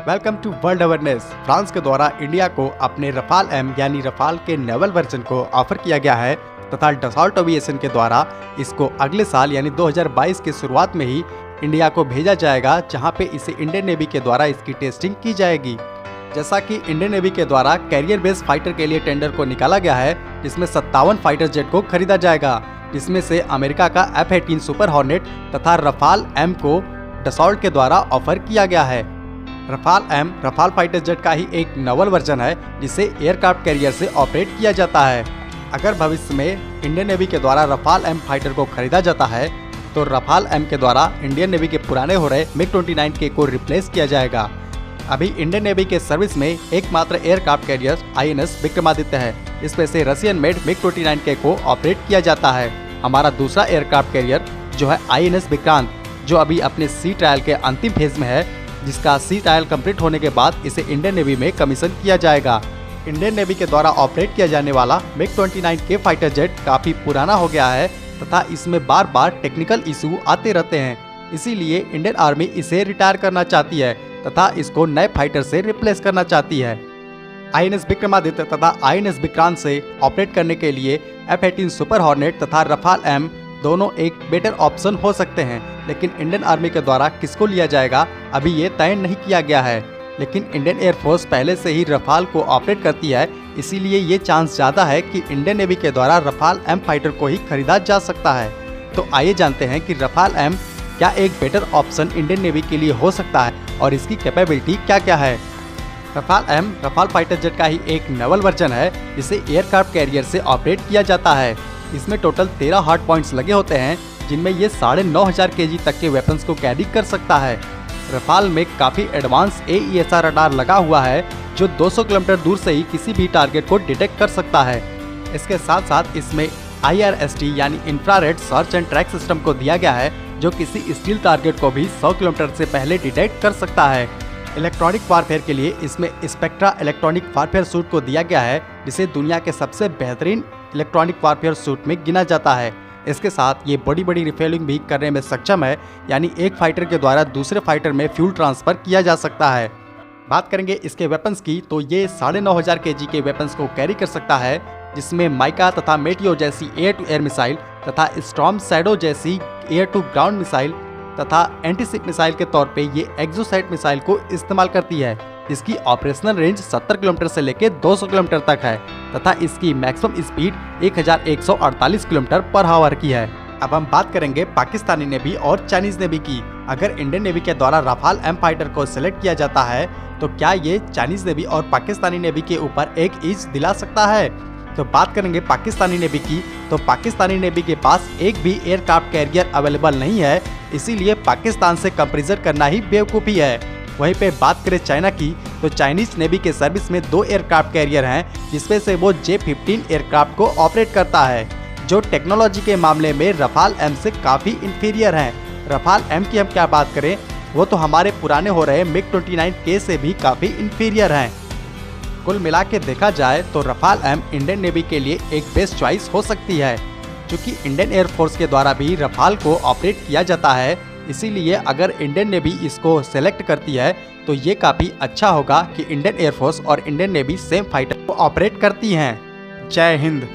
Welcome to world awareness. France के द्वारा India को अपने रफाल एम यानी रफाल के नेवल वर्जन को ऑफर किया गया है तथा डसॉल्ट एविएशन के द्वारा इसको अगले साल यानी 2022 की शुरुआत में ही इंडिया को भेजा जाएगा, जहां पे इसे इंडियन नेवी के द्वारा इसकी टेस्टिंग की जाएगी। जैसा कि इंडियन नेवी के द्वारा कैरियर बेस्ड फाइटर के लिए टेंडर को निकाला गया है, जिसमें 57 फाइटर जेट को खरीदा जाएगा, जिसमें से अमेरिका का F-18 सुपर हॉर्नेट तथा रफाल एम को डसॉल्ट के द्वारा ऑफर किया गया है। Rafale M Rafale fighter jet का ही एक नवल वर्जन है, जिसे एयरक्राफ्ट कैरियर से ऑपरेट किया जाता है। अगर भविष्य में इंडियन नेवी के द्वारा रफाल एम फाइटर को खरीदा जाता है तो रफाल एम के द्वारा इंडियन नेवी के पुराने हो रहे MiG-29K को रिप्लेस किया जाएगा। अभी इंडियन नेवी के सर्विस में एकमात्र एयरक्राफ्ट कैरियर INS विक्रमादित्य है। इसमें से रशियन मेड MiG-29K को ऑपरेट किया जाता है। हमारा दूसरा एयरक्राफ्ट कैरियर जो है INS विक्रांत, जो अभी अपने सी ट्रायल के अंतिम फेज में है, जिसका सी ट्रायल कंप्लीट होने के बाद इसे इंडियन नेवी में कमीशन किया जाएगा। इंडियन नेवी के द्वारा ऑपरेट किया जाने वाला MiG-29K फाइटर जेट काफी पुराना हो गया है तथा इसमें बार बार टेक्निकल इशू आते रहते हैं। इसीलिए इंडियन आर्मी इसे रिटायर करना चाहती है तथा इसको नए फाइटर से रिप्लेस करना चाहती है। INS विक्रमादित्य तथा INS विक्रांत से ऑपरेट करने के लिए F-18 सुपर हॉर्नेट तथा रफाल एम दोनों एक बेटर ऑप्शन हो सकते हैं, लेकिन इंडियन आर्मी के द्वारा किसको लिया जाएगा अभी ये तय नहीं किया गया है। लेकिन इंडियन एयरफोर्स पहले से ही रफाल को ऑपरेट करती है, इसीलिए ये चांस ज़्यादा है कि इंडियन नेवी के द्वारा रफाल एम फाइटर को ही खरीदा जा सकता है। तो आइए जानते हैं कि रफाल एम क्या एक बेटर ऑप्शन इंडियन नेवी के लिए हो सकता है और इसकी कैपेबिलिटी क्या क्या है। Rafale M Rafale fighter jet का ही एक नवल वर्जन है, जिसे एयरक्राफ्ट कैरियर से ऑपरेट किया जाता है। इसमें टोटल 13 हार्ड पॉइंट्स लगे होते हैं, जिनमें ये 9,500 kg तक के वेपन्स को कैरी कर सकता है। रफाल में काफ़ी एडवांस AESR रडार लगा हुआ है, जो 200 किलोमीटर दूर से ही किसी भी टारगेट को डिटेक्ट कर सकता है। इसके साथ साथ इसमें IRST यानी infrared search and track system को दिया गया है, जो किसी स्टील टारगेट को भी 100 किलोमीटर से पहले डिटेक्ट कर सकता है। इलेक्ट्रॉनिक वारफेयर के लिए इसमें स्पेक्ट्रा इलेक्ट्रॉनिक वारफेयर सूट को दिया गया है, जिसे दुनिया के सबसे बेहतरीन इलेक्ट्रॉनिक वारफेयर सूट में गिना जाता है। इसके साथ ये बड़ी बड़ी रिफिलिंग भी करने में सक्षम है, यानी एक फाइटर के द्वारा दूसरे फाइटर में फ्यूल ट्रांसफर किया जा सकता है। बात करेंगे इसके वेपन्स की, तो ये 9,500 kg के वेपन्स को कैरी कर सकता है, जिसमें माइका तथा मेटियो जैसी एयर टू एयर मिसाइल तथा स्टॉर्म शैडो जैसी एयर टू ग्राउंड मिसाइल तथा एंटीशिप मिसाइल के तौर पे ये एक्सोसाइट मिसाइल को इस्तेमाल करती है, जिसकी ऑपरेशनल रेंज 70 किलोमीटर से लेकर 200 किलोमीटर तक है तथा इसकी maximum speed 1148 kilometre per hour की है। अब हम बात करेंगे पाकिस्तानी नेवी और चाइनीज नेवी की। अगर इंडियन नेवी के द्वारा रफाल एम फाइटर को सिलेक्ट किया जाता है तो क्या ये चाइनीज नेवी और पाकिस्तानी नेवी के ऊपर एक ईज दिला सकता है। तो बात करेंगे पाकिस्तानी नेवी की, तो पाकिस्तानी नेवी के पास एक भी एयरक्राफ्ट कैरियर अवेलेबल नहीं है, इसीलिए पाकिस्तान से कंपेरिजन करना ही बेवकूफ़ी है। वहीं पे बात करें चाइना की, तो चाइनीज नेवी के सर्विस में 2 एयरक्राफ्ट कैरियर हैं, जिसमें से वो J-15 एयरक्राफ्ट को ऑपरेट करता है, जो टेक्नोलॉजी के मामले में रफाल एम से काफ़ी इंफीरियर हैं। रफाल एम की हम क्या बात करें, वो तो हमारे पुराने हो रहे MiG-29K से भी काफ़ी इंफीरियर हैं। कुल मिला के देखा जाए तो रफाल एम इंडियन नेवी के लिए एक बेस्ट चॉइस हो सकती है, क्योंकि इंडियन एयरफोर्स के द्वारा भी रफाल को ऑपरेट किया जाता है। इसीलिए अगर इंडियन नेवी इसको सेलेक्ट करती है तो ये काफ़ी अच्छा होगा कि इंडियन एयरफोर्स और इंडियन नेवी सेम फाइटर को ऑपरेट करती हैं। जय हिंद।